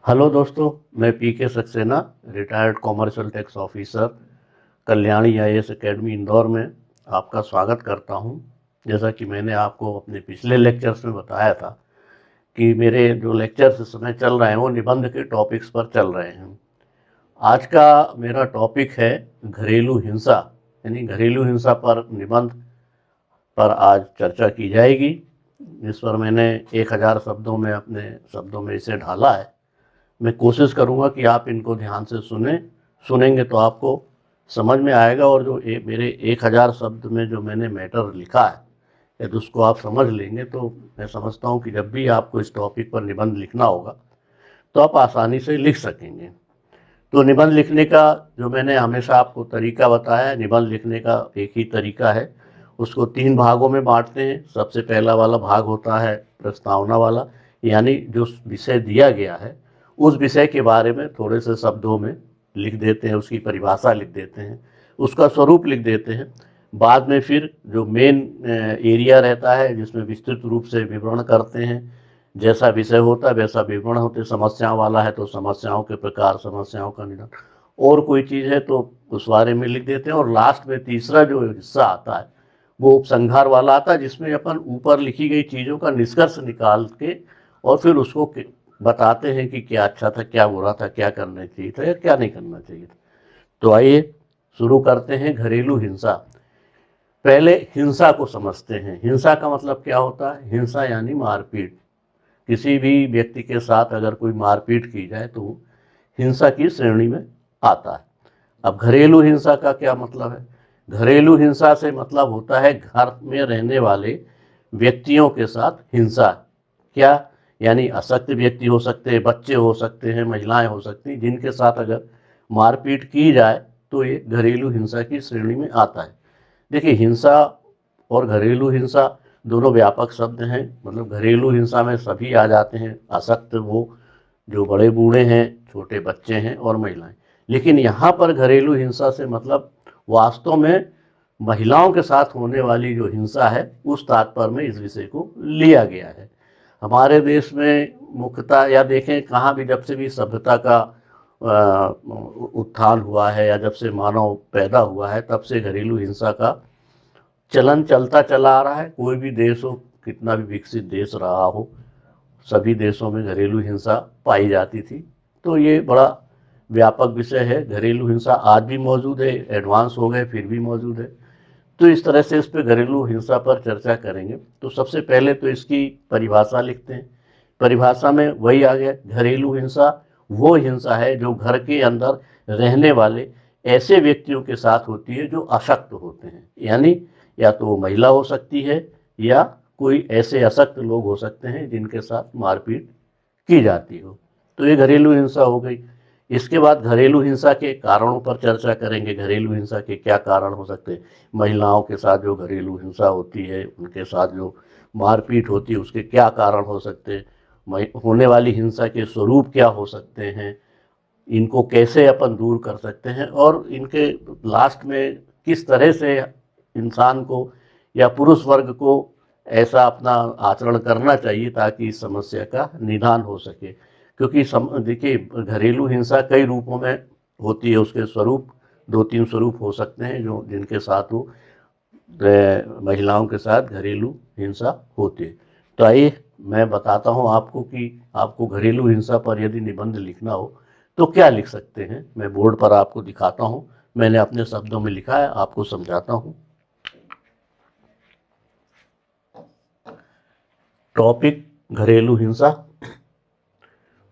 Hello दोस्तों, मैं PK Saxena, retired commercial tax officer, Kalyani IAS academy Indore में आपका स्वागत करता हूं। जैसा कि मैंने आपको अपने पिछले लेक्चर्स में बताया था कि मेरे जो लेक्चर्स इस समय चल रहे हैं वो निबंध के टॉपिक्स पर चल रहे हैं। आज का मेरा टॉपिक है घरेलू हिंसा, यानी घरेलू हिंसा पर निबंध पर आज चर्चा की जाएगी। इस पर मैंने 1000 शब्दों में अपने शब्दों में इसे ढाला है। मैं कोशिश करूंगा कि आप इनको ध्यान से सुनेंगे तो आपको समझ में आएगा, और जो मेरे 1000 शब्द में जो मैंने मैटर लिखा है यदि उसको आप समझ लेंगे तो मैं समझता हूँ कि जब भी आपको इस टॉपिक पर निबंध लिखना होगा तो आप आसानी से लिख सकेंगे। तो निबंध लिखने का जो मैंने हमेशा आपको तरीका बताया है, निबंध लिखने का एक ही तरीका है। उसको 3 भागों में बांटते हैं। सबसे पहला वाला भाग होता है प्रस्तावना वाला, यानी जो विषय दिया गया है उस विषय के बारे में थोड़े से शब्दों में लिख देते हैं, उसकी परिभाषा लिख देते हैं, उसका स्वरूप लिख देते हैं। बाद में फिर जो मेन एरिया रहता है जिसमें विस्तृत रूप से विवरण करते हैं, जैसा विषय होता है वैसा विवरण होते। समस्याओं वाला है तो समस्याओं के प्रकार, समस्याओं का निदान, और कोई चीज़ है तो उस बारे में लिख देते हैं। और लास्ट में तीसरा जो हिस्सा आता है वो उपसंहार वाला आता है, जिसमें अपन ऊपर लिखी गई चीज़ों का निष्कर्ष निकाल के और फिर उसको बताते हैं कि क्या अच्छा था, क्या बुरा था, क्या करना चाहिए था या क्या नहीं करना चाहिए था। तो आइए शुरू करते हैं। घरेलू हिंसा। पहले हिंसा को समझते हैं। हिंसा का मतलब क्या होता है? हिंसा यानी मारपीट। किसी भी व्यक्ति के साथ अगर कोई मारपीट की जाए तो हिंसा की श्रेणी में आता है। अब घरेलू हिंसा का क्या मतलब है? घरेलू हिंसा से मतलब होता है घर में रहने वाले व्यक्तियों के साथ हिंसा। क्या? यानी अशक्त व्यक्ति हो सकते हैं, बच्चे हो सकते हैं, महिलाएं हो सकती हैं, जिनके साथ अगर मारपीट की जाए तो ये घरेलू हिंसा की श्रेणी में आता है। देखिए, हिंसा और घरेलू हिंसा दोनों व्यापक शब्द हैं। मतलब घरेलू हिंसा में सभी आ जाते हैं, अशक्त वो जो बड़े बूढ़े हैं, छोटे बच्चे हैं और महिलाएं। लेकिन यहाँ पर घरेलू हिंसा से मतलब वास्तव में महिलाओं के साथ होने वाली जो हिंसा है उस तात्पर्य में इस विषय को लिया गया है। हमारे देश में मुख्यतः या देखें कहाँ भी, जब से भी सभ्यता का उत्थान हुआ है या जब से मानव पैदा हुआ है तब से घरेलू हिंसा का चलन चलता चला आ रहा है। कोई भी देश हो, कितना भी विकसित देश रहा हो, सभी देशों में घरेलू हिंसा पाई जाती थी। तो ये बड़ा व्यापक विषय है। घरेलू हिंसा आज भी मौजूद है, एडवांस हो गए फिर भी मौजूद है। तो इस तरह से इस पर घरेलू हिंसा पर चर्चा करेंगे। तो सबसे पहले तो इसकी परिभाषा लिखते हैं। परिभाषा में वही आ गया, घरेलू हिंसा वो हिंसा है जो घर के अंदर रहने वाले ऐसे व्यक्तियों के साथ होती है जो अशक्त होते हैं। यानी या तो वो महिला हो सकती है या कोई ऐसे अशक्त लोग हो सकते हैं जिनके साथ मारपीट की जाती हो। तो ये घरेलू हिंसा हो गई। इसके बाद घरेलू हिंसा के कारणों पर चर्चा करेंगे। घरेलू हिंसा के क्या कारण हो सकते हैं? महिलाओं के साथ जो घरेलू हिंसा होती है, उनके साथ जो मारपीट होती है, उसके क्या कारण हो सकते हैं? होने वाली हिंसा के स्वरूप क्या हो सकते हैं? इनको कैसे अपन दूर कर सकते हैं? और इनके लास्ट में किस तरह से इंसान को या पुरुष वर्ग को ऐसा अपना आचरण करना चाहिए ताकि इस समस्या का निदान हो सके। क्योंकि देखिए, घरेलू हिंसा कई रूपों में होती है। उसके स्वरूप 2-3 स्वरूप हो सकते हैं जो जिनके साथ वो महिलाओं के साथ घरेलू हिंसा होती है। तो आइए मैं बताता हूँ आपको कि आपको घरेलू हिंसा पर यदि निबंध लिखना हो तो क्या लिख सकते हैं। मैं बोर्ड पर आपको दिखाता हूँ, मैंने अपने शब्दों में लिखा है, आपको समझाता हूँ। टॉपिक घरेलू हिंसा।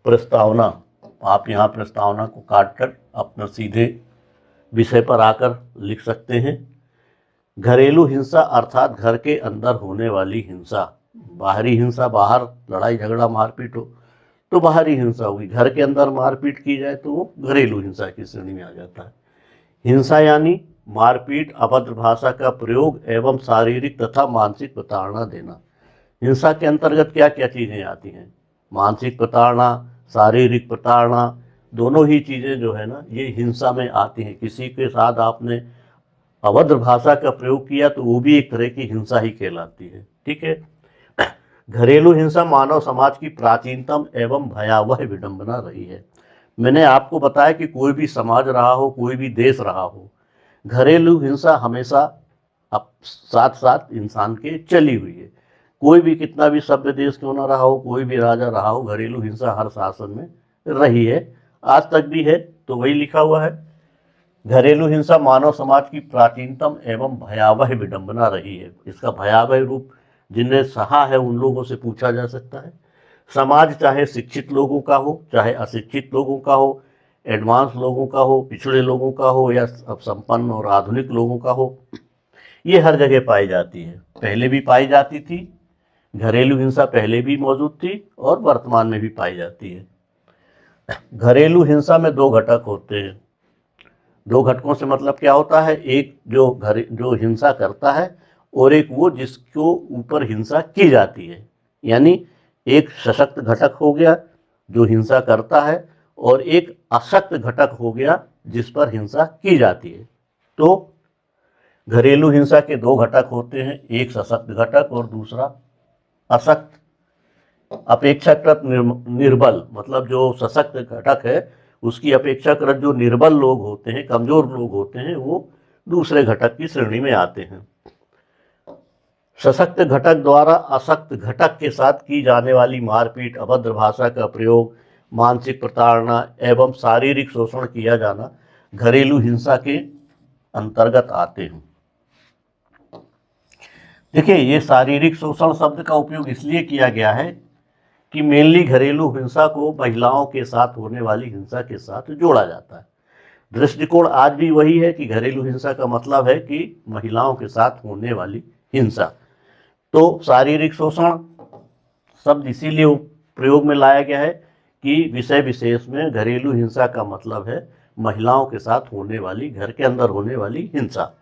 प्रस्तावना, आप यहाँ प्रस्तावना को काटकर अपना सीधे विषय पर आकर लिख सकते हैं। घरेलू हिंसा अर्थात घर के अंदर होने वाली हिंसा। बाहरी हिंसा, बाहर लड़ाई झगड़ा मारपीट हो तो बाहरी हिंसा होगी। घर के अंदर मारपीट की जाए तो वो घरेलू हिंसा की श्रेणी में आ जाता है। हिंसा यानी मारपीट, अभद्र भाषा का प्रयोग एवं शारीरिक तथा मानसिक प्रताड़ना देना। हिंसा के अंतर्गत क्या क्या चीज़ें आती हैं? मानसिक प्रताड़ना, शारीरिक प्रताड़ना, दोनों ही चीज़ें जो है ना ये हिंसा में आती हैं। किसी के साथ आपने अभद्र भाषा का प्रयोग किया तो वो भी एक तरह की हिंसा ही कहलाती है। ठीक है। घरेलू हिंसा मानव समाज की प्राचीनतम एवं भयावह विडंबना रही है। मैंने आपको बताया कि कोई भी समाज रहा हो, कोई भी देश रहा हो, घरेलू हिंसा हमेशा अब साथ साथ इंसान के चली हुई है। कोई भी कितना भी सभ्य देश क्यों ना रहा हो, कोई भी राजा रहा हो, घरेलू हिंसा हर शासन में रही है, आज तक भी है। तो वही लिखा हुआ है, घरेलू हिंसा मानव समाज की प्राचीनतम एवं भयावह विडंबना रही है। इसका भयावह रूप जिन्हें सहा है उन लोगों से पूछा जा सकता है। समाज चाहे शिक्षित लोगों का हो, चाहे अशिक्षित लोगों का हो, एडवांस लोगों का हो, पिछड़े लोगों का हो, या अब संपन्न और आधुनिक लोगों का हो, ये हर जगह पाई जाती है। पहले भी पाई जाती थी, घरेलू हिंसा पहले भी मौजूद थी और वर्तमान में भी पाई जाती है। घरेलू हिंसा में दो घटक होते हैं। दो घटकों से मतलब क्या होता है, एक जो हिंसा करता है और एक वो जिसको ऊपर हिंसा की जाती है। यानी एक सशक्त घटक हो गया जो हिंसा करता है, और एक अशक्त घटक हो गया जिस पर हिंसा की जाती है। तो घरेलू हिंसा के दो घटक होते हैं, एक सशक्त घटक और दूसरा अशक्त। अपेक्षाकृत निर्बल, मतलब जो सशक्त घटक है उसकी अपेक्षाकृत जो निर्बल लोग होते हैं, कमजोर लोग होते हैं, वो दूसरे घटक की श्रेणी में आते हैं। सशक्त घटक द्वारा अशक्त घटक के साथ की जाने वाली मारपीट, अभद्र भाषा का प्रयोग, मानसिक प्रताड़ना एवं शारीरिक शोषण किया जाना घरेलू हिंसा के अंतर्गत आते हैं। देखिए, ये शारीरिक शोषण शब्द का उपयोग इसलिए किया गया है कि मेनली घरेलू हिंसा को महिलाओं के साथ होने वाली हिंसा के साथ जोड़ा जाता है। दृष्टिकोण आज भी वही है कि घरेलू हिंसा का मतलब है कि महिलाओं के साथ होने वाली हिंसा। तो शारीरिक शोषण शब्द इसीलिए प्रयोग में लाया गया है कि विषय विशेष में घरेलू हिंसा का मतलब है महिलाओं के साथ होने वाली, घर के अंदर होने वाली हिंसा।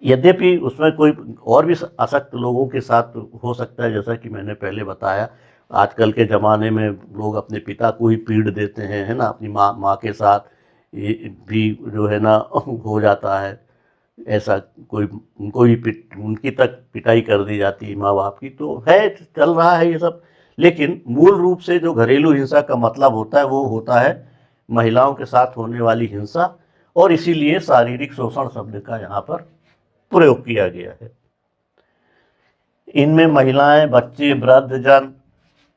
यद्यपि उसमें कोई और भी अशक्त लोगों के साथ हो सकता है, जैसा कि मैंने पहले बताया। आजकल के ज़माने में लोग अपने पिता को ही पीड़ देते हैं, है ना, अपनी माँ के साथ ये भी जो है ना हो जाता है ऐसा। कोई उनको भी उनकी तक पिटाई कर दी जाती है माँ बाप की। तो है, चल रहा है ये सब। लेकिन मूल रूप से जो घरेलू हिंसा का मतलब होता है वो होता है महिलाओं के साथ होने वाली हिंसा, और इसीलिए शारीरिक शोषण शब्द का यहाँ पर प्रयोग किया गया है। इनमें महिलाएं, बच्चे, वृद्धजन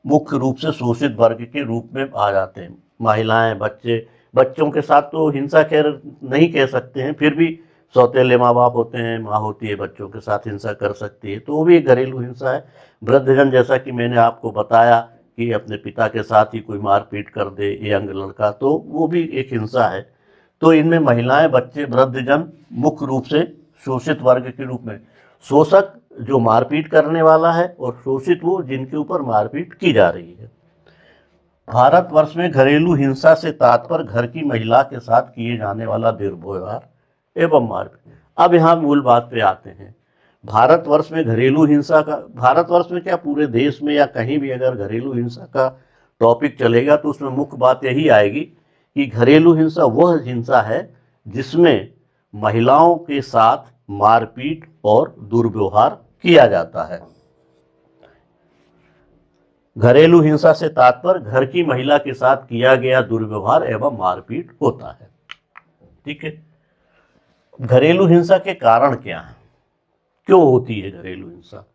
मुख्य रूप से शोषित वर्ग के रूप में आ जाते हैं। महिलाएं, बच्चे, बच्चों के साथ तो हिंसा खैर नहीं कह सकते हैं, फिर भी सौतेले माँ बाप होते हैं, माँ होती है, बच्चों के साथ हिंसा कर सकती है, तो वो भी एक घरेलू हिंसा है। वृद्धजन, जैसा कि मैंने आपको बताया कि अपने पिता के साथ ही कोई मारपीट कर दे, यंग लड़का, तो वो भी एक हिंसा है। तो इनमें महिलाएं, बच्चे, वृद्धजन मुख्य रूप से शोषित वर्ग के रूप में, शोषक जो मारपीट करने वाला है और शोषित वो जिनके ऊपर मारपीट की जा रही है। भारतवर्ष में घरेलू हिंसा से तात्पर्य घर की महिला के साथ किए जाने वाला दुर्व्यवहार एवं मारपीट। अब यहाँ मूल बात पे आते हैं। भारतवर्ष में घरेलू हिंसा का, भारतवर्ष में क्या पूरे देश में या कहीं भी अगर घरेलू हिंसा का टॉपिक चलेगा तो उसमें मुख्य बात यही आएगी कि घरेलू हिंसा वह हिंसा है जिसमें महिलाओं के साथ मारपीट और दुर्व्यवहार किया जाता है। घरेलू हिंसा से तात्पर्य घर की महिला के साथ किया गया दुर्व्यवहार एवं मारपीट होता है। ठीक है। घरेलू हिंसा के कारण क्या है, क्यों होती है घरेलू हिंसा,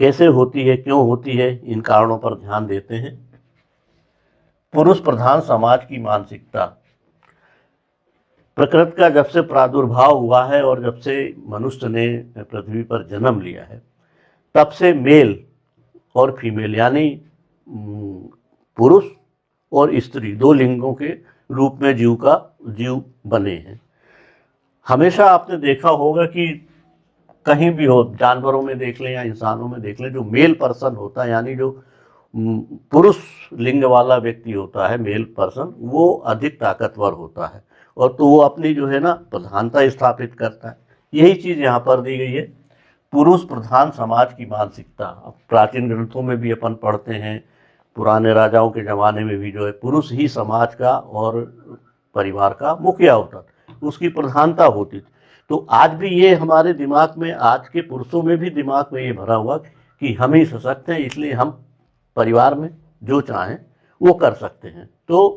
कैसे होती है, क्यों होती है, इन कारणों पर ध्यान देते हैं। पुरुष प्रधान समाज की मानसिकता। प्रकृति का जब से प्रादुर्भाव हुआ है और जब से मनुष्य ने पृथ्वी पर जन्म लिया है, तब से मेल और फीमेल यानी पुरुष और स्त्री दो लिंगों के रूप में जीव बने हैं। हमेशा आपने देखा होगा कि कहीं भी हो, जानवरों में देख लें या इंसानों में देख लें, जो मेल पर्सन होता है यानी जो पुरुष लिंग वाला व्यक्ति होता है, मेल पर्सन, वो अधिक ताकतवर होता है और तो वो अपनी जो है ना प्रधानता स्थापित करता है। यही चीज़ यहाँ पर दी गई है, पुरुष प्रधान समाज की मानसिकता। अब प्राचीन ग्रंथों में भी अपन पढ़ते हैं, पुराने राजाओं के ज़माने में भी जो है पुरुष ही समाज का और परिवार का मुखिया होता था, उसकी प्रधानता होती थी। तो आज भी ये हमारे दिमाग में, आज के पुरुषों में भी दिमाग में ये भरा हुआ कि हम ही सशक्त हैं, इसलिए हम परिवार में जो चाहें वो कर सकते हैं। तो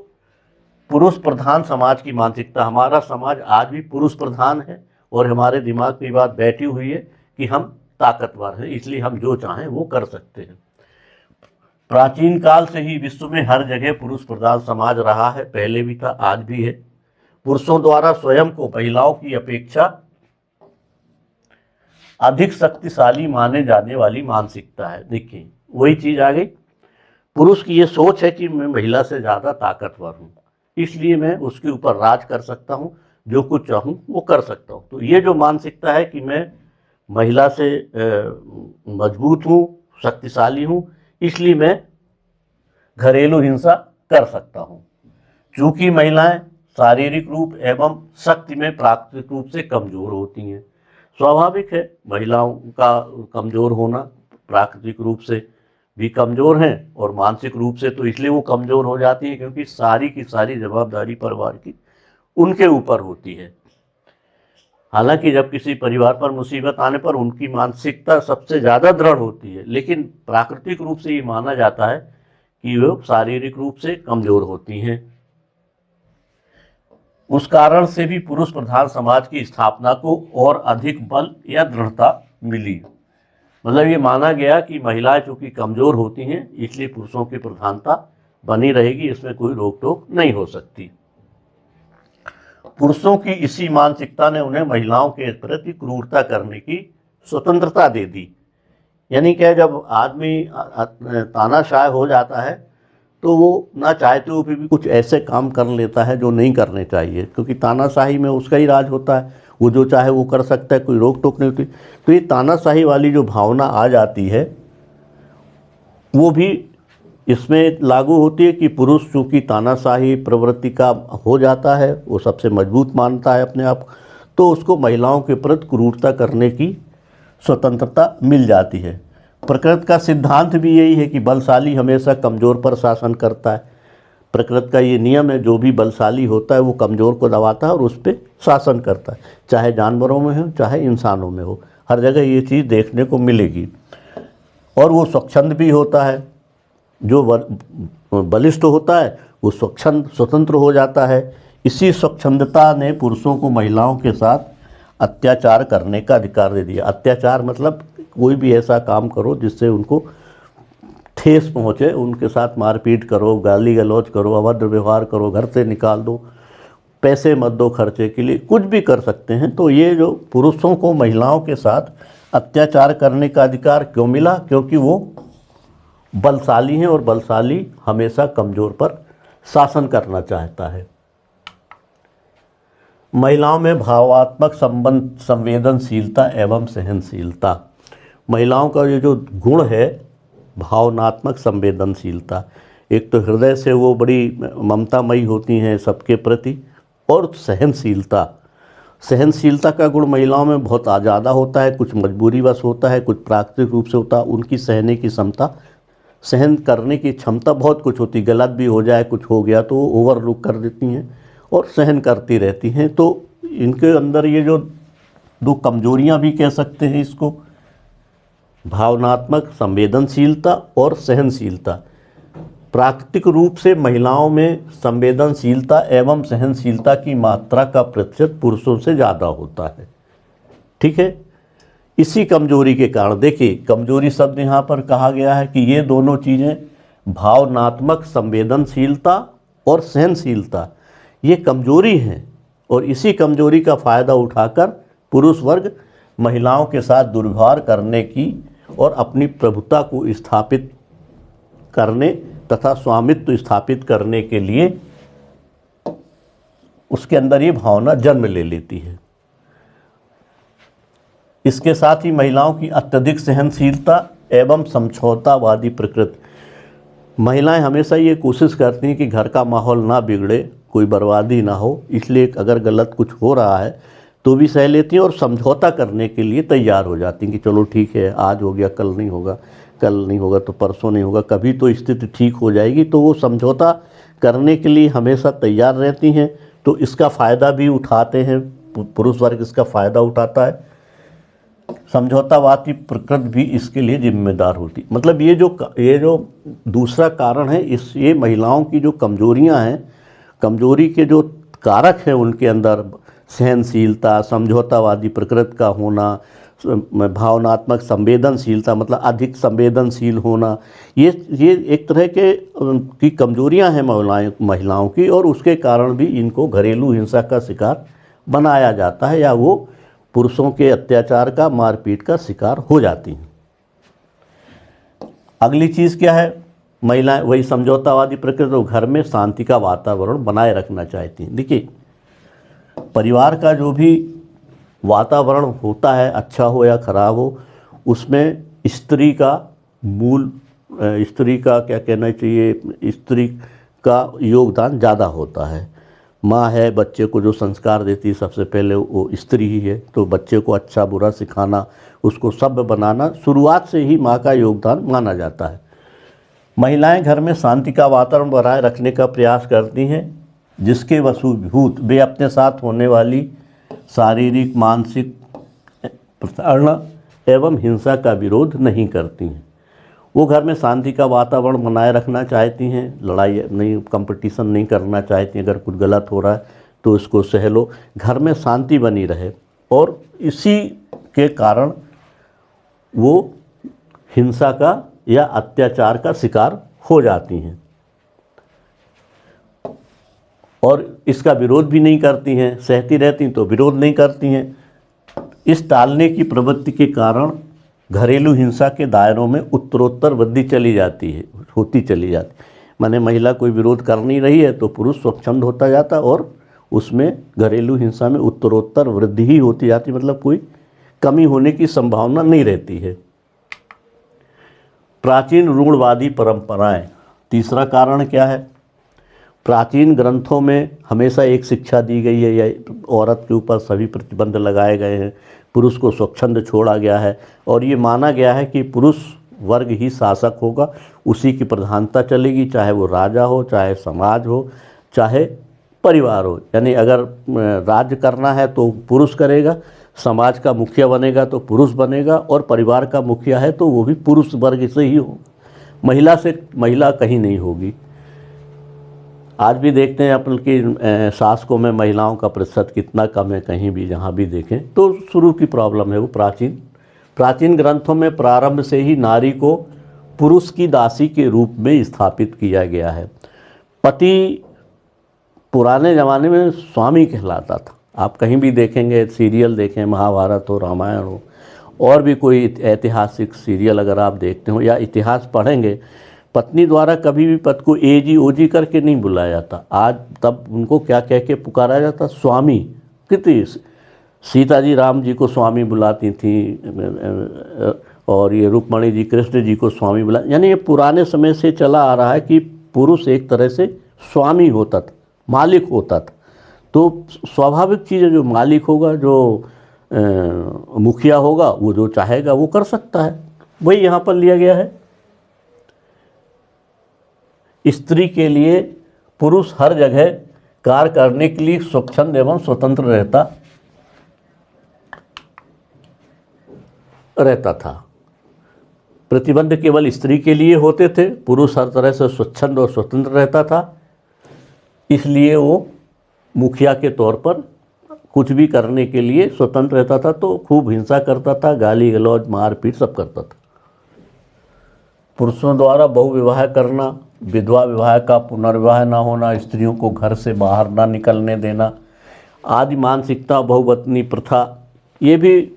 पुरुष प्रधान समाज की मानसिकता, हमारा समाज आज भी पुरुष प्रधान है और हमारे दिमाग में बात बैठी हुई है कि हम ताकतवर हैं, इसलिए हम जो चाहें वो कर सकते हैं। प्राचीन काल से ही विश्व में हर जगह पुरुष प्रधान समाज रहा है, पहले भी था, आज भी है। पुरुषों द्वारा स्वयं को महिलाओं की अपेक्षा अधिक शक्तिशाली माने जाने वाली मानसिकता है। देखिए वही चीज आ गई, पुरुष की ये सोच है कि मैं महिला से ज्यादा ताकतवर हूं, इसलिए मैं उसके ऊपर राज कर सकता हूं, जो कुछ चाहूं वो कर सकता हूं। तो ये जो मानसिकता है कि मैं महिला से मजबूत हूं, शक्तिशाली हूं, इसलिए मैं घरेलू हिंसा कर सकता हूं। चूंकि महिलाएं शारीरिक रूप एवं शक्ति में प्राकृतिक रूप से कमजोर होती हैं, स्वाभाविक है महिलाओं का कमजोर होना, प्राकृतिक रूप से भी कमजोर हैं और मानसिक रूप से तो इसलिए वो कमजोर हो जाती है क्योंकि सारी की सारी जवाबदारी परिवार की उनके ऊपर होती है। हालांकि जब किसी परिवार पर मुसीबत आने पर उनकी मानसिकता सबसे ज्यादा दृढ़ होती है, लेकिन प्राकृतिक रूप से ये माना जाता है कि वे शारीरिक रूप से कमजोर होती हैं। उस कारण से भी पुरुष प्रधान समाज की स्थापना को और अधिक बल या दृढ़ता मिली। मतलब ये माना गया कि महिलाएं चूंकि कमजोर होती हैं, इसलिए पुरुषों की प्रधानता बनी रहेगी, इसमें कोई रोक टोक नहीं हो सकती। पुरुषों की इसी मानसिकता ने उन्हें महिलाओं के प्रति क्रूरता करने की स्वतंत्रता दे दी। यानी क्या, जब आदमी तानाशाह हो जाता है तो वो ना चाहते हुए भी कुछ ऐसे काम कर लेता है जो नहीं करने चाहिए, क्योंकि तानाशाही में उसका ही राज होता है, वो जो चाहे वो कर सकता है, कोई रोक टोक नहीं होती। तो ये तानाशाही वाली जो भावना आ जाती है वो भी इसमें लागू होती है कि पुरुष चूँकि तानाशाही प्रवृत्ति का हो जाता है, वो सबसे मजबूत मानता है अपने आप, तो उसको महिलाओं के प्रति क्रूरता करने की स्वतंत्रता मिल जाती है। प्रकृति का सिद्धांत भी यही है कि बलशाली हमेशा कमज़ोर पर शासन करता है। प्रकृति का ये नियम है, जो भी बलशाली होता है वो कमज़ोर को दबाता है और उस पर शासन करता है, चाहे जानवरों में हो चाहे इंसानों में हो, हर जगह ये चीज़ देखने को मिलेगी। और वो स्वच्छंद भी होता है, जो बलिष्ठ होता है वो स्वतंत्र हो जाता है। इसी स्वच्छंदता ने पुरुषों को महिलाओं के साथ अत्याचार करने का अधिकार दे दिया। अत्याचार मतलब कोई भी ऐसा काम करो जिससे उनको ठेस पहुँचे, उनके साथ मारपीट करो, गाली गलौज करो, अभद्र व्यवहार करो, घर से निकाल दो, पैसे मत दो खर्चे के लिए, कुछ भी कर सकते हैं। तो ये जो पुरुषों को महिलाओं के साथ अत्याचार करने का अधिकार क्यों मिला? क्योंकि वो बलशाली हैं और बलशाली हमेशा कमज़ोर पर शासन करना चाहता है। महिलाओं में भावात्मक संवेदनशीलता एवं सहनशीलता, महिलाओं का ये जो गुण है भावनात्मक संवेदनशीलता, एक तो हृदय से वो बड़ी ममतामयी होती हैं सबके प्रति, और सहनशीलता का गुण महिलाओं में बहुत ज़्यादा होता है। कुछ मजबूरीवश होता है, कुछ प्राकृतिक रूप से होता है। उनकी सहने की क्षमता, सहन करने की क्षमता बहुत कुछ होती, गलत भी हो जाए, कुछ हो गया तो ओवरलुक कर देती हैं और सहन करती रहती हैं। तो इनके अंदर ये जो दो कमजोरियां भी कह सकते हैं इसको, भावनात्मक संवेदनशीलता और सहनशीलता। प्राकृतिक रूप से महिलाओं में संवेदनशीलता एवं सहनशीलता की मात्रा का प्रतिशत पुरुषों से ज़्यादा होता है। ठीक है, इसी कमजोरी के कारण, देखिए कमजोरी शब्द यहाँ पर कहा गया है कि ये दोनों चीज़ें, भावनात्मक संवेदनशीलता और सहनशीलता, ये कमजोरी हैं, और इसी कमजोरी का फ़ायदा उठाकर पुरुष वर्ग महिलाओं के साथ दुर्व्यवहार करने की और अपनी प्रभुता को स्थापित करने तथा स्वामित्व स्थापित करने के लिए उसके अंदर ये भावना जन्म ले लेती है। इसके साथ ही महिलाओं की अत्यधिक सहनशीलता एवं समझौतावादी प्रकृति, महिलाएं हमेशा ये कोशिश करती हैं कि घर का माहौल ना बिगड़े, कोई बर्बादी ना हो, इसलिए अगर गलत कुछ हो रहा है तो भी सह लेती हैं और समझौता करने के लिए तैयार हो जाती हैं कि चलो ठीक है, आज हो गया, कल नहीं होगा, कल नहीं होगा तो परसों नहीं होगा, कभी तो स्थिति ठीक हो जाएगी। तो वो समझौता करने के लिए हमेशा तैयार रहती हैं। तो इसका फ़ायदा भी उठाते हैं पुरुष वर्ग, इसका फ़ायदा उठाता है। समझौतावादी प्रकृति भी इसके लिए जिम्मेदार होती। मतलब ये जो दूसरा कारण है, ये महिलाओं की जो कमजोरियां हैं, कमजोरी के जो कारक हैं उनके अंदर सहनशीलता, समझौतावादी प्रकृति का होना, भावनात्मक संवेदनशीलता मतलब अधिक संवेदनशील होना, ये एक तरह के की कमजोरियां हैं महिलाओं की, और उसके कारण भी इनको घरेलू हिंसा का शिकार बनाया जाता है या वो पुरुषों के अत्याचार का, मारपीट का शिकार हो जाती हैं। अगली चीज़ क्या है, महिलाएं वही समझौतावादी प्रकृति, तो घर में शांति का वातावरण बनाए रखना चाहती हैं। देखिए, परिवार का जो भी वातावरण होता है, अच्छा हो या खराब हो, उसमें स्त्री का क्या कहना चाहिए, स्त्री का योगदान ज़्यादा होता है। माँ है, बच्चे को जो संस्कार देती है सबसे पहले वो स्त्री ही है, तो बच्चे को अच्छा बुरा सिखाना, उसको सभ्य बनाना शुरुआत से ही माँ का योगदान माना जाता है। महिलाएं घर में शांति का वातावरण बनाए रखने का प्रयास करती हैं, जिसके वसूभूत वे अपने साथ होने वाली शारीरिक, मानसिक प्रताड़ना एवं हिंसा का विरोध नहीं करती हैं। वो घर में शांति का वातावरण बनाए रखना चाहती हैं, लड़ाई नहीं, कंपटीशन नहीं करना चाहती। अगर कुछ गलत हो रहा है तो उसको सह लो, घर में शांति बनी रहे, और इसी के कारण वो हिंसा का या अत्याचार का शिकार हो जाती हैं और इसका विरोध भी नहीं करती हैं, सहती रहती तो विरोध नहीं करती हैं। इस टालने की प्रवृत्ति के कारण घरेलू हिंसा के दायरों में उत्तरोत्तर वृद्धि होती चली जाती। माने महिला कोई विरोध कर नहीं रही है तो पुरुष स्वच्छंद होता जाता और उसमें घरेलू हिंसा में उत्तरोत्तर वृद्धि ही होती जाती, मतलब कोई कमी होने की संभावना नहीं रहती है। प्राचीन रूढ़वादी परंपराएं, तीसरा कारण क्या है, प्राचीन ग्रंथों में हमेशा एक शिक्षा दी गई है, या औरत के ऊपर सभी प्रतिबंध लगाए गए हैं, पुरुष को स्वच्छंद छोड़ा गया है, और ये माना गया है कि पुरुष वर्ग ही शासक होगा, उसी की प्रधानता चलेगी, चाहे वो राजा हो, चाहे समाज हो, चाहे परिवार हो। यानी अगर राज्य करना है तो पुरुष करेगा, समाज का मुखिया बनेगा तो पुरुष बनेगा, और परिवार का मुखिया है तो वो भी पुरुष वर्ग से ही हो, महिला कहीं नहीं होगी। आज भी देखते हैं अपन की शासकों में महिलाओं का प्रतिशत कितना कम है, कहीं भी जहाँ भी देखें तो शुरू की प्रॉब्लम है वो प्राचीन ग्रंथों में प्रारंभ से ही नारी को पुरुष की दासी के रूप में स्थापित किया गया है। पति पुराने ज़माने में स्वामी कहलाता था। आप कहीं भी देखेंगे, सीरियल देखें, महाभारत हो, रामायण हो, और भी कोई ऐतिहासिक सीरियल अगर आप देखते हो या इतिहास पढ़ेंगे, पत्नी द्वारा कभी भी पति को एजी ओजी करके नहीं बुलाया जाता। आज तब उनको क्या कह के पुकारा जाता, स्वामी। कितनी सीता जी राम जी को स्वामी बुलाती थी, और ये रुक्मणी जी कृष्ण जी को स्वामी बुला, यानी ये पुराने समय से चला आ रहा है कि पुरुष एक तरह से स्वामी होता था, मालिक होता था। तो स्वाभाविक चीज़ है, जो मालिक होगा, जो मुखिया होगा, वो जो चाहेगा वो कर सकता है। वही यहाँ पर लिया गया है। स्त्री के लिए पुरुष हर जगह कार्य करने के लिए स्वच्छंद एवं स्वतंत्र रहता था। प्रतिबंध केवल स्त्री के लिए होते थे, पुरुष हर तरह से स्वच्छंद और स्वतंत्र रहता था। इसलिए वो मुखिया के तौर पर कुछ भी करने के लिए स्वतंत्र रहता था, तो खूब हिंसा करता था, गाली गलौज मारपीट सब करता था। पुरुषों द्वारा बहुविवाह करना, विधवा विवाह का पुनर्विवाह न होना, स्त्रियों को घर से बाहर ना निकलने देना आदि मानसिकता, बहुवतनी प्रथा, ये भी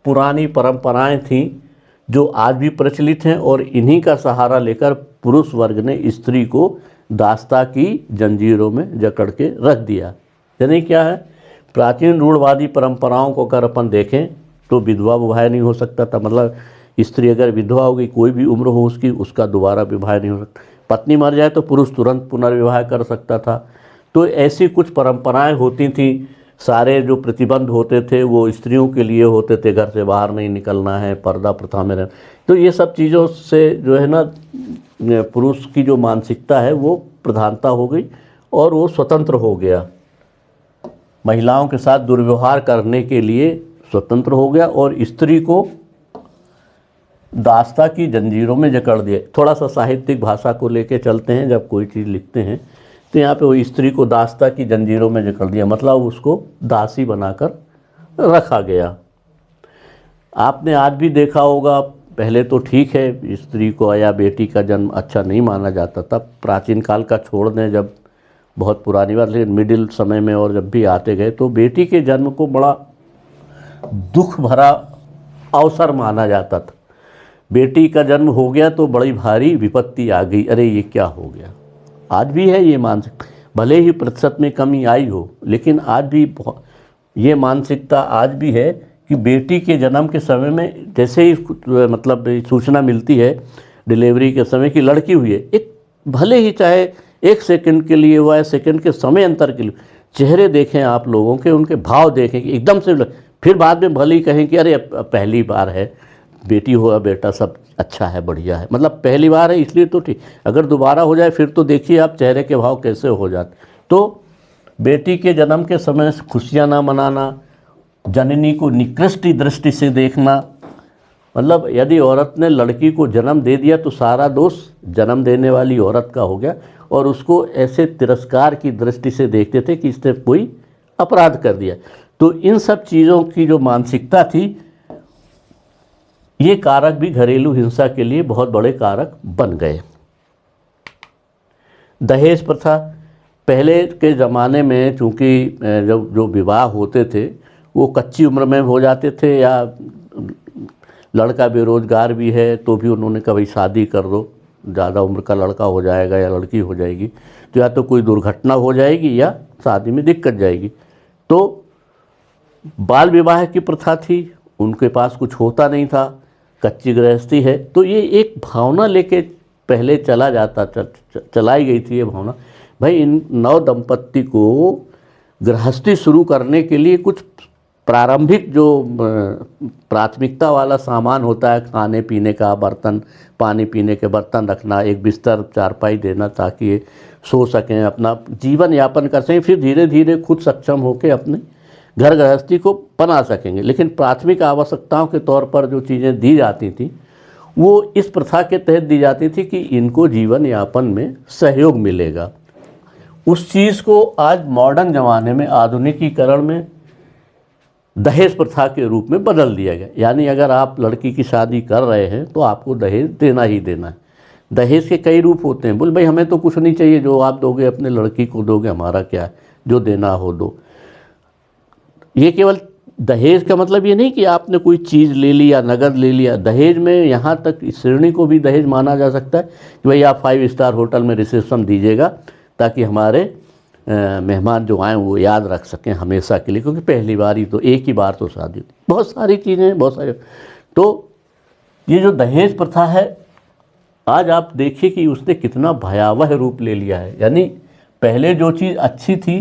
पुरानी परंपराएं थीं जो आज भी प्रचलित हैं, और इन्हीं का सहारा लेकर पुरुष वर्ग ने स्त्री को दासता की जंजीरों में जकड़ के रख दिया। यानी क्या है, प्राचीन रूढ़वादी परंपराओं को अगर अपन देखें तो विधवा विवाह नहीं हो सकता था। मतलब स्त्री अगर विधवा हो गई, कोई भी उम्र हो उसकी, उसका दोबारा विवाह नहीं हो सकता। पत्नी मर जाए तो पुरुष तुरंत पुनर्विवाह कर सकता था। तो ऐसी कुछ परंपराएं होती थी। सारे जो प्रतिबंध होते थे वो स्त्रियों के लिए होते थे, घर से बाहर नहीं निकलना है, पर्दा प्रथा में रहना। तो ये सब चीज़ों से जो है ना, पुरुष की जो मानसिकता है वो प्रधानता हो गई और वो स्वतंत्र हो गया। महिलाओं के साथ दुर्व्यवहार करने के लिए स्वतंत्र हो गया और स्त्री को दास्ता की जंजीरों में जकड़ दिया। थोड़ा सा साहित्यिक भाषा को लेके चलते हैं, जब कोई चीज़ लिखते हैं तो यहाँ पे वो स्त्री को दास्ता की जंजीरों में जकड़ दिया, मतलब उसको दासी बनाकर रखा गया। आपने आज भी देखा होगा, पहले तो ठीक है स्त्री को या बेटी का जन्म अच्छा नहीं माना जाता था, प्राचीन काल का छोड़ दें, जब बहुत पुरानी बात, लेकिन मिडिल समय में और जब भी आते गए तो बेटी के जन्म को बड़ा दुख भरा अवसर माना जाता था। बेटी का जन्म हो गया तो बड़ी भारी विपत्ति आ गई, अरे ये क्या हो गया। आज भी है ये मानसिक, भले ही प्रतिशत में कमी आई हो, लेकिन आज भी ये मानसिकता आज भी है कि बेटी के जन्म के समय में जैसे ही मतलब सूचना मिलती है डिलीवरी के समय की लड़की हुई है, एक भले ही चाहे 1 सेकंड के लिए हुआ है, सेकंड के समय अंतर के लिए, चेहरे देखें आप लोगों के, उनके भाव देखें कि एकदम से फिर बाद में भले ही कहें कि अरे पहली बार है, बेटी हुआ बेटा सब अच्छा है, बढ़िया है, मतलब पहली बार है इसलिए तो ठीक, अगर दोबारा हो जाए फिर तो देखिए आप चेहरे के भाव कैसे हो जाते। तो बेटी के जन्म के समय खुशियाँ ना मनाना, जननी को निकृष्ट दृष्टि से देखना, मतलब यदि औरत ने लड़की को जन्म दे दिया तो सारा दोष जन्म देने वाली औरत का हो गया, और उसको ऐसे तिरस्कार की दृष्टि से देखते थे कि इसने कोई अपराध कर दिया। तो इन सब चीज़ों की जो मानसिकता थी, ये कारक भी घरेलू हिंसा के लिए बहुत बड़े कारक बन गए। दहेज प्रथा, पहले के ज़माने में चूँकि जो विवाह होते थे वो कच्ची उम्र में हो जाते थे, या लड़का बेरोजगार भी है तो भी उन्होंने कहा भाई शादी कर दो, ज़्यादा उम्र का लड़का हो जाएगा या लड़की हो जाएगी तो या तो कोई दुर्घटना हो जाएगी या शादी में दिक्कत जाएगी। तो बाल विवाह की प्रथा थी, उनके पास कुछ होता नहीं था, कच्ची गृहस्थी है, तो ये एक भावना लेके पहले चलाई गई थी ये भावना, भाई इन नव दंपत्ति को गृहस्थी शुरू करने के लिए कुछ प्रारंभिक जो प्राथमिकता वाला सामान होता है, खाने पीने का बर्तन, पानी पीने के बर्तन रखना, एक बिस्तर चारपाई देना ताकि ये सो सकें, अपना जीवन यापन कर सकें, फिर धीरे धीरे खुद सक्षम होकर अपने घर गृहस्थी को बना सकेंगे। लेकिन प्राथमिक आवश्यकताओं के तौर पर जो चीज़ें दी जाती थी वो इस प्रथा के तहत दी जाती थी कि इनको जीवन यापन में सहयोग मिलेगा। उस चीज़ को आज मॉडर्न ज़माने में आधुनिकीकरण में दहेज प्रथा के रूप में बदल दिया गया। यानी अगर आप लड़की की शादी कर रहे हैं तो आपको दहेज देना ही देना है। दहेज के कई रूप होते हैं, बोल भाई हमें तो कुछ नहीं चाहिए, जो आप दोगे अपने लड़की को दोगे, हमारा क्या है, जो देना हो दो। ये केवल दहेज का मतलब ये नहीं कि आपने कोई चीज़ ले ली या नगद ले लिया। दहेज में यहाँ तक इस श्रेणी को भी दहेज माना जा सकता है कि भाई आप 5 स्टार होटल में रिसेप्शन दीजिएगा ताकि हमारे मेहमान जो आए वो याद रख सकें हमेशा के लिए, क्योंकि पहली बार ही तो, एक ही बार तो शादी होती। बहुत सारी चीज़ें, बहुत सारे। तो ये जो दहेज प्रथा है आज आप देखिए कि उसने कितना भयावह रूप ले लिया है। यानी पहले जो चीज़ अच्छी थी,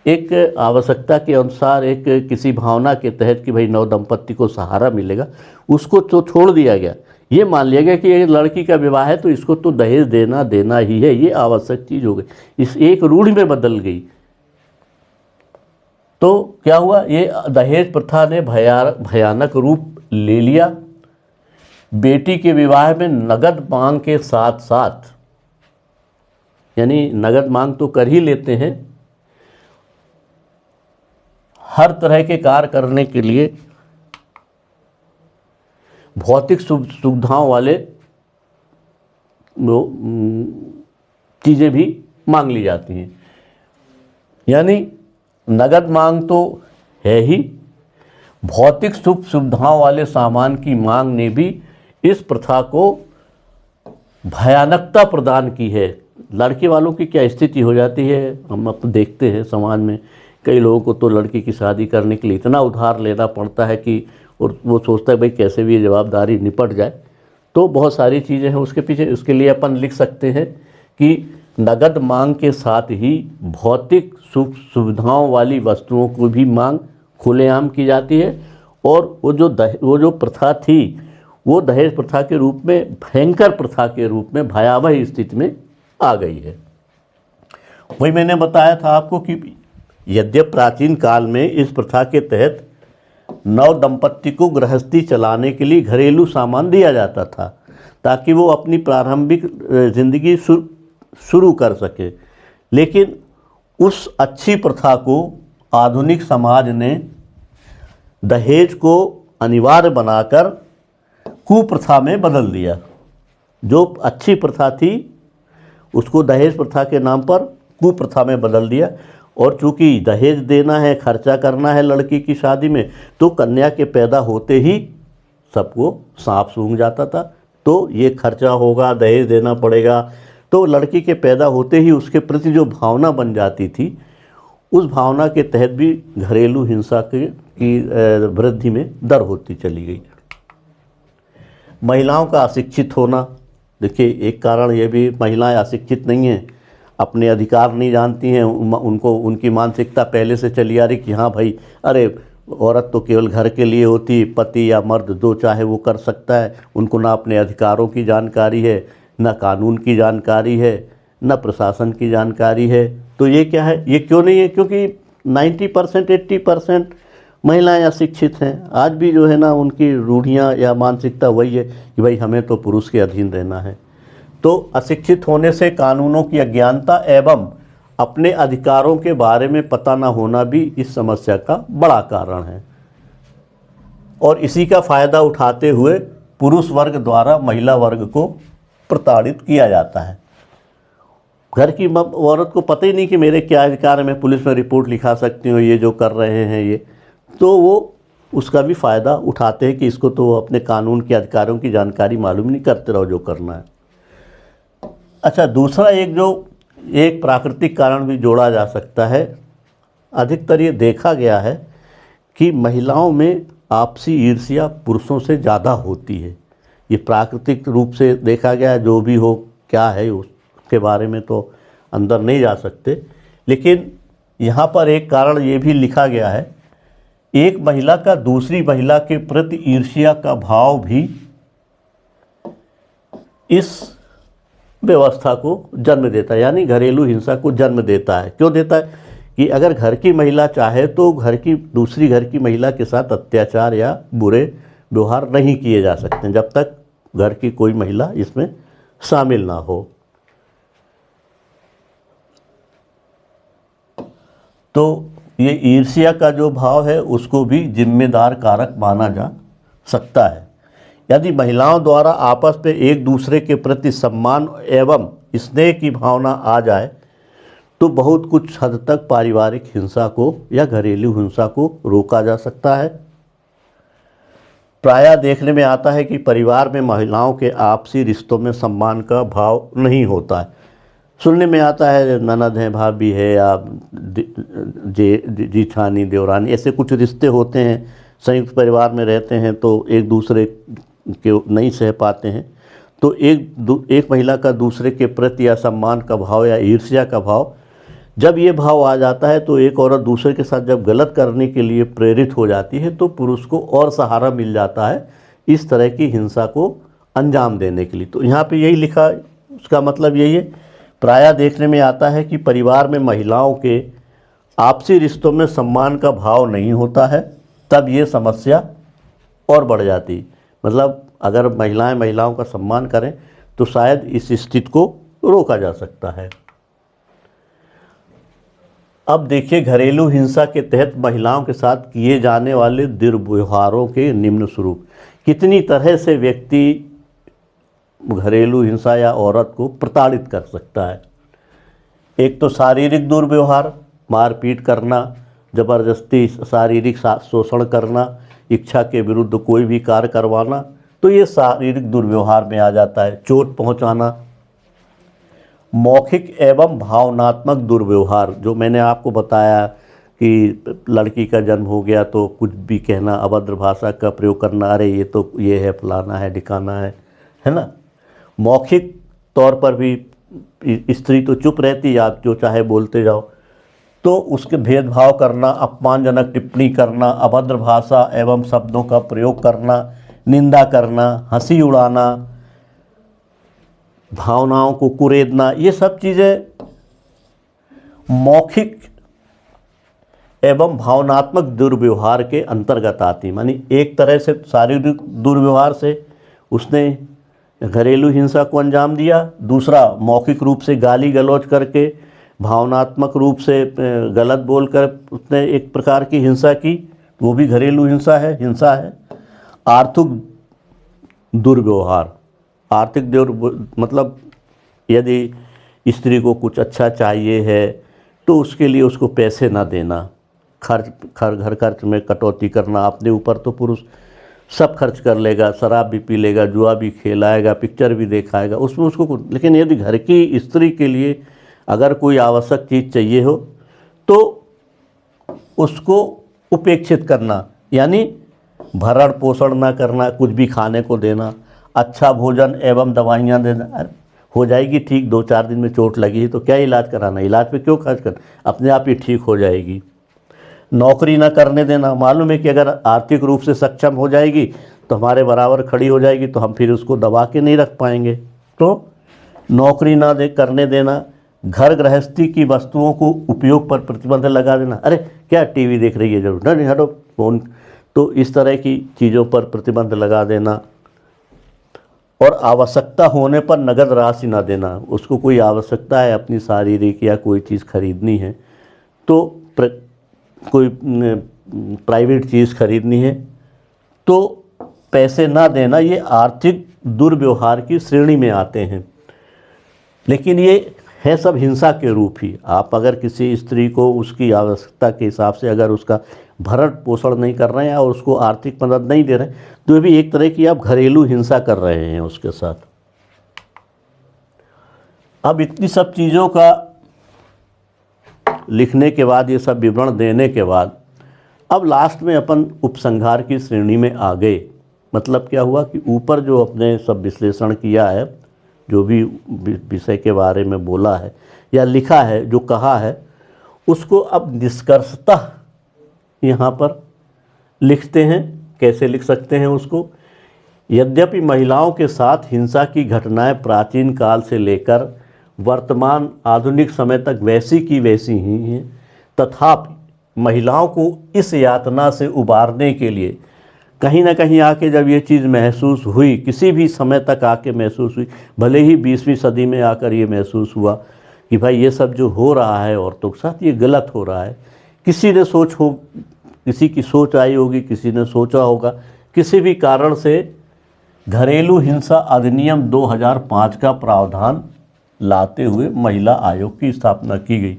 एक आवश्यकता के अनुसार, एक किसी भावना के तहत कि भाई नव दंपत्ति को सहारा मिलेगा, उसको तो छोड़ दिया गया। ये मान लिया गया कि ये लड़की का विवाह है तो इसको तो दहेज देना ही है, ये आवश्यक चीज़ हो गई, इस एक रूढ़ि में बदल गई। तो क्या हुआ, ये दहेज प्रथा ने भयानक रूप ले लिया। बेटी के विवाह में नगद मांग के साथ साथ, यानी नगद मांग तो कर ही लेते हैं, हर तरह के कार्य करने के लिए भौतिक सुविधाओं वाले चीज़ें भी मांग ली जाती हैं। यानी नगद मांग तो है ही, भौतिक सुख सुविधाओं वाले सामान की मांग ने भी इस प्रथा को भयानकता प्रदान की है। लड़के वालों की क्या स्थिति हो जाती है, हम अब देखते हैं समाज में कई लोगों को तो लड़की की शादी करने के लिए इतना उधार लेना पड़ता है कि, और वो सोचता है भाई कैसे भी ये जवाबदारी निपट जाए। तो बहुत सारी चीज़ें हैं उसके पीछे। उसके लिए अपन लिख सकते हैं कि नगद मांग के साथ ही भौतिक सुख सुविधाओं वाली वस्तुओं को भी मांग खुलेआम की जाती है। और वो जो प्रथा थी वो दहेज प्रथा के रूप में, भयंकर प्रथा के रूप में भयावह स्थिति में आ गई है। वही मैंने बताया था आपको कि यद्यप प्राचीन काल में इस प्रथा के तहत नव दंपत्ति को गृहस्थी चलाने के लिए घरेलू सामान दिया जाता था ताकि वो अपनी प्रारंभिक जिंदगी शुरू कर सके। लेकिन उस अच्छी प्रथा को आधुनिक समाज ने दहेज को अनिवार्य बनाकर कुप्रथा में बदल दिया। जो अच्छी प्रथा थी उसको दहेज प्रथा के नाम पर कुप्रथा में बदल दिया। और चूंकि दहेज देना है, खर्चा करना है लड़की की शादी में, तो कन्या के पैदा होते ही सबको सांप सूंघ जाता था। तो ये खर्चा होगा, दहेज देना पड़ेगा, तो लड़की के पैदा होते ही उसके प्रति जो भावना बन जाती थी, उस भावना के तहत भी घरेलू हिंसा की वृद्धि में दर होती चली गई। महिलाओं का अशिक्षित होना, देखिए एक कारण ये भी, महिलाएं अशिक्षित नहीं हैं, अपने अधिकार नहीं जानती हैं, उनको उनकी मानसिकता पहले से चली आ रही कि हाँ भाई, अरे औरत तो केवल घर के लिए होती, पति या मर्द जो चाहे वो कर सकता है। उनको ना अपने अधिकारों की जानकारी है, ना कानून की जानकारी है, ना प्रशासन की जानकारी है। तो ये क्या है, ये क्यों नहीं है? क्योंकि 90% 80% महिलाएं अशिक्षित हैं। आज भी जो है ना, उनकी रूढ़ियाँ या मानसिकता वही है कि भाई हमें तो पुरुष के अधीन रहना है। तो अशिक्षित होने से कानूनों की अज्ञानता एवं अपने अधिकारों के बारे में पता न होना भी इस समस्या का बड़ा कारण है। और इसी का फ़ायदा उठाते हुए पुरुष वर्ग द्वारा महिला वर्ग को प्रताड़ित किया जाता है। घर की औरत को पता ही नहीं कि मेरे क्या अधिकार है, मैं पुलिस में रिपोर्ट लिखा सकती हूँ, ये जो कर रहे हैं ये, तो वो उसका भी फ़ायदा उठाते हैं कि इसको तो अपने कानून के अधिकारों की जानकारी मालूम नहीं, करते रहो जो करना है। अच्छा, दूसरा एक प्राकृतिक कारण भी जोड़ा जा सकता है। अधिकतर ये देखा गया है कि महिलाओं में आपसी ईर्ष्या पुरुषों से ज़्यादा होती है। ये प्राकृतिक रूप से देखा गया है। जो भी हो, क्या है उसके बारे में तो अंदर नहीं जा सकते, लेकिन यहाँ पर एक कारण ये भी लिखा गया है, एक महिला का दूसरी महिला के प्रति ईर्ष्या का भाव भी इस व्यवस्था को जन्म देता है, यानी घरेलू हिंसा को जन्म देता है। क्यों देता है? कि अगर घर की महिला चाहे तो दूसरी घर की महिला के साथ अत्याचार या बुरे व्यवहार नहीं किए जा सकते जब तक घर की कोई महिला इसमें शामिल ना हो। तो ये ईर्ष्या का जो भाव है उसको भी जिम्मेदार कारक माना जा सकता है। यदि महिलाओं द्वारा आपस में एक दूसरे के प्रति सम्मान एवं स्नेह की भावना आ जाए तो बहुत कुछ हद तक पारिवारिक हिंसा को या घरेलू हिंसा को रोका जा सकता है। प्रायः देखने में आता है कि परिवार में महिलाओं के आपसी रिश्तों में सम्मान का भाव नहीं होता है। सुनने में आता है ननद है, भाभी है, या जेठानी, देवरानी, ऐसे कुछ रिश्ते होते हैं। संयुक्त परिवार में रहते हैं तो एक दूसरे के नहीं सह पाते हैं, तो एक महिला का दूसरे के प्रति या सम्मान का भाव या ईर्ष्या का भाव, जब ये भाव आ जाता है तो एक औरत दूसरे के साथ जब गलत करने के लिए प्रेरित हो जाती है तो पुरुष को और सहारा मिल जाता है इस तरह की हिंसा को अंजाम देने के लिए। तो यहाँ पे यही लिखा, उसका मतलब यही है, प्रायः देखने में आता है कि परिवार में महिलाओं के आपसी रिश्तों में सम्मान का भाव नहीं होता है, तब ये समस्या और बढ़ जाती। मतलब अगर महिलाएं महिलाओं का सम्मान करें तो शायद इस स्थिति को रोका जा सकता है। अब देखिए, घरेलू हिंसा के तहत महिलाओं के साथ किए जाने वाले दुर्व्यवहारों के निम्न स्वरूप। कितनी तरह से व्यक्ति घरेलू हिंसा या औरत को प्रताड़ित कर सकता है। एक तो शारीरिक दुर्व्यवहार, मारपीट करना, ज़बरदस्ती शारीरिक शोषण करना, इच्छा के विरुद्ध कोई भी कार्य करवाना, तो ये शारीरिक दुर्व्यवहार में आ जाता है। चोट पहुंचाना, मौखिक एवं भावनात्मक दुर्व्यवहार, जो मैंने आपको बताया कि लड़की का जन्म हो गया तो कुछ भी कहना, अभद्र भाषा का प्रयोग करना, अरे ये तो ये है, फलाना है, ढिकाना है ना। मौखिक तौर पर भी स्त्री तो चुप रहती, आप जो चाहे बोलते जाओ, तो उसके भेदभाव करना, अपमानजनक टिप्पणी करना, अभद्र भाषा एवं शब्दों का प्रयोग करना, निंदा करना, हंसी उड़ाना, भावनाओं को कुरेदना, ये सब चीज़ें मौखिक एवं भावनात्मक दुर्व्यवहार के अंतर्गत आती। मानी एक तरह से शारीरिक दुर्व्यवहार से उसने घरेलू हिंसा को अंजाम दिया, दूसरा मौखिक रूप से गाली गलौज करके, भावनात्मक रूप से गलत बोलकर उसने एक प्रकार की हिंसा की, वो भी घरेलू हिंसा है। आर्थिक दुर्व्यवहार, मतलब यदि स्त्री को कुछ अच्छा चाहिए है तो उसके लिए उसको पैसे ना देना, घर खर्च में कटौती करना, अपने ऊपर तो पुरुष सब खर्च कर लेगा, शराब भी पी लेगा, जुआ भी खेलाएगा, पिक्चर भी दिखाएगा, उसमें उसको लेकिन यदि घर की स्त्री के लिए अगर कोई आवश्यक चीज़ चाहिए हो तो उसको उपेक्षित करना, यानी भरण पोषण ना करना, कुछ भी खाने को देना, अच्छा भोजन एवं दवाइयाँ देना। हो जाएगी ठीक, 2-4 दिन में चोट लगी है तो क्या इलाज कराना, इलाज पे क्यों खर्च करना, अपने आप ही ठीक हो जाएगी। नौकरी ना करने देना, मालूम है कि अगर आर्थिक रूप से सक्षम हो जाएगी तो हमारे बराबर खड़ी हो जाएगी तो हम फिर उसको दबा के नहीं रख पाएंगे, तो नौकरी ना करने देना। घर गृहस्थी की वस्तुओं को उपयोग पर प्रतिबंध लगा देना, अरे क्या टीवी देख रही है, जरूर नहीं हटो फोन, तो इस तरह की चीज़ों पर प्रतिबंध लगा देना। और आवश्यकता होने पर नगद राशि ना देना, उसको कोई आवश्यकता है अपनी शारीरिक या कोई चीज़ खरीदनी है तो कोई प्राइवेट चीज़ खरीदनी है तो पैसे ना देना, ये आर्थिक दुर्व्यवहार की श्रेणी में आते हैं। लेकिन ये है सब हिंसा के रूप ही। आप अगर किसी स्त्री को उसकी आवश्यकता के हिसाब से अगर उसका भरण पोषण नहीं कर रहे हैं और उसको आर्थिक मदद नहीं दे रहे हैं तो ये भी एक तरह की आप घरेलू हिंसा कर रहे हैं उसके साथ। अब इतनी सब चीज़ों का लिखने के बाद, ये सब विवरण देने के बाद, अब लास्ट में अपन उपसंहार की श्रेणी में आ गए। मतलब क्या हुआ कि ऊपर जो अपने सब विश्लेषण किया है, जो भी विषय के बारे में बोला है या लिखा है, जो कहा है, उसको अब निष्कर्षतः यहाँ पर लिखते हैं। कैसे लिख सकते हैं उसको? यद्यपि महिलाओं के साथ हिंसा की घटनाएं प्राचीन काल से लेकर वर्तमान आधुनिक समय तक वैसी की वैसी ही हैं, तथापि महिलाओं को इस यातना से उबारने के लिए कहीं ना कहीं आके जब ये चीज़ महसूस हुई, किसी भी समय तक आके महसूस हुई, भले ही 20वीं सदी में आकर ये महसूस हुआ कि भाई ये सब जो हो रहा है औरतों के साथ, ये गलत हो रहा है। किसी ने किसी की सोच आई होगी, किसी ने सोचा होगा, किसी भी कारण से घरेलू हिंसा अधिनियम 2005 का प्रावधान लाते हुए महिला आयोग की स्थापना की गई।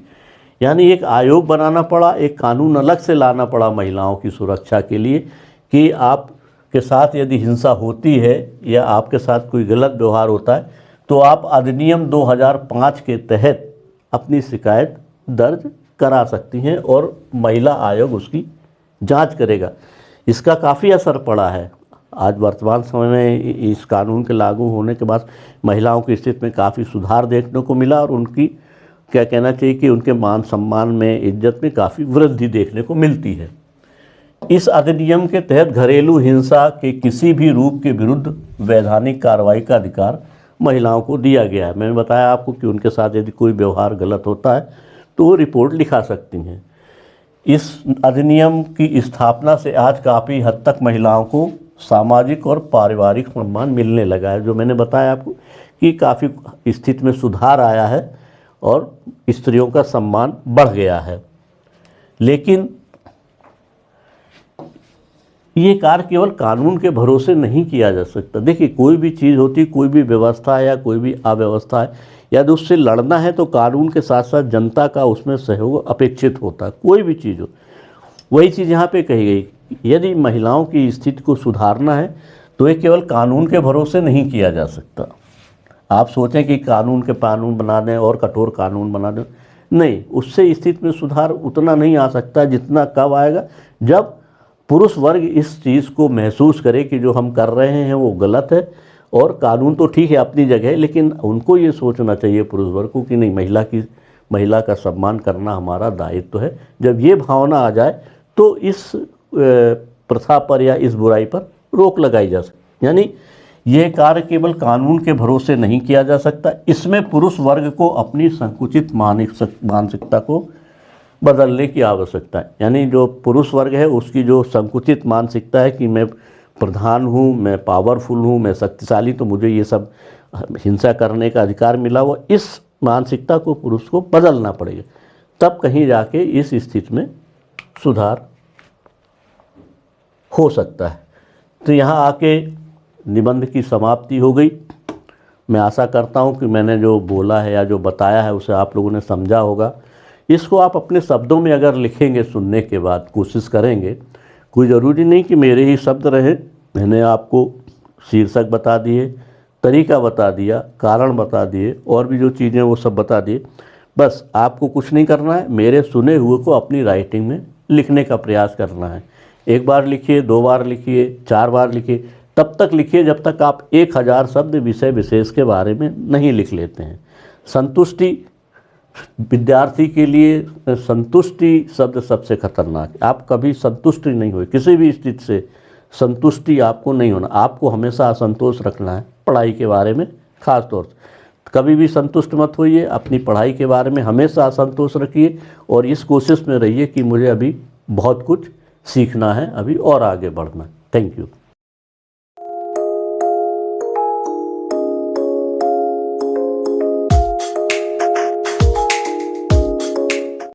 यानी एक आयोग बनाना पड़ा, एक कानून अलग से लाना पड़ा महिलाओं की सुरक्षा के लिए कि आपके साथ यदि हिंसा होती है या आपके साथ कोई गलत व्यवहार होता है तो आप अधिनियम 2005 के तहत अपनी शिकायत दर्ज करा सकती हैं और महिला आयोग उसकी जांच करेगा। इसका काफ़ी असर पड़ा है। आज वर्तमान समय में इस कानून के लागू होने के बाद महिलाओं की स्थिति में काफ़ी सुधार देखने को मिला और उनकी क्या कहना चाहिए कि उनके मान सम्मान में, इज्जत में काफ़ी वृद्धि देखने को मिलती है। इस अधिनियम के तहत घरेलू हिंसा के किसी भी रूप के विरुद्ध वैधानिक कार्रवाई का अधिकार महिलाओं को दिया गया है। मैंने बताया आपको कि उनके साथ यदि कोई व्यवहार गलत होता है तो वो रिपोर्ट लिखा सकती हैं। इस अधिनियम की स्थापना से आज काफ़ी हद तक महिलाओं को सामाजिक और पारिवारिक सम्मान मिलने लगा है। जो मैंने बताया आपको कि काफ़ी स्थिति में सुधार आया है और स्त्रियों का सम्मान बढ़ गया है। लेकिन ये कार्य केवल कानून के भरोसे नहीं किया जा सकता। देखिए, कोई भी चीज़ होती, कोई भी व्यवस्था है या कोई भी अव्यवस्था है, यदि उससे लड़ना है तो कानून के साथ साथ जनता का उसमें सहयोग अपेक्षित होता है। कोई भी चीज़ हो, वही चीज़ यहाँ पे कही गई, यदि महिलाओं की स्थिति को सुधारना है तो ये केवल कानून के भरोसे नहीं किया जा सकता। आप सोचें कि कानून बना दें और कठोर कानून बना दें, नहीं, उससे स्थिति में सुधार उतना नहीं आ सकता जितना कब आएगा जब पुरुष वर्ग इस चीज़ को महसूस करे कि जो हम कर रहे हैं वो गलत है। और कानून तो ठीक है अपनी जगह, लेकिन उनको ये सोचना चाहिए पुरुष वर्ग को कि नहीं, महिला का सम्मान करना हमारा दायित्व है। जब ये भावना आ जाए तो इस प्रथा पर या इस बुराई पर रोक लगाई जा सकती। यानी यह कार्य केवल कानून के भरोसे नहीं किया जा सकता, इसमें पुरुष वर्ग को अपनी संकुचित मानसिकता को बदलने की आवश्यकता है। यानी जो पुरुष वर्ग है उसकी जो संकुचित मानसिकता है कि मैं प्रधान हूँ, मैं पावरफुल हूँ, मैं शक्तिशाली, तो मुझे ये सब हिंसा करने का अधिकार मिला हुआ, इस मानसिकता को पुरुष को बदलना पड़ेगा, तब कहीं जाके इस स्थिति में सुधार हो सकता है। तो यहाँ आके निबंध की समाप्ति हो गई। मैं आशा करता हूँ कि मैंने जो बोला है या जो बताया है उसे आप लोगों ने समझा होगा। इसको आप अपने शब्दों में अगर लिखेंगे, सुनने के बाद कोशिश करेंगे, कोई ज़रूरी नहीं कि मेरे ही शब्द रहे, मैंने आपको शीर्षक बता दिए, तरीका बता दिया, कारण बता दिए, और भी जो चीज़ें वो सब बता दिए। बस आपको कुछ नहीं करना है, मेरे सुने हुए को अपनी राइटिंग में लिखने का प्रयास करना है। एक बार लिखिए, 2 बार लिखिए, 4 बार लिखिए, तब तक लिखिए जब तक आप 1000 शब्द विषय विशेष के बारे में नहीं लिख लेते हैं। संतुष्टि, विद्यार्थी के लिए संतुष्टि शब्द सबसे खतरनाक है। आप कभी संतुष्ट नहीं हुए, किसी भी स्थिति से संतुष्टि आपको नहीं होना, आपको हमेशा असंतोष रखना है पढ़ाई के बारे में। खास तौर से कभी भी संतुष्ट मत होइए, अपनी पढ़ाई के बारे में हमेशा असंतोष रखिए और इस कोशिश में रहिए कि मुझे अभी बहुत कुछ सीखना है, अभी और आगे बढ़ना है। Thank you.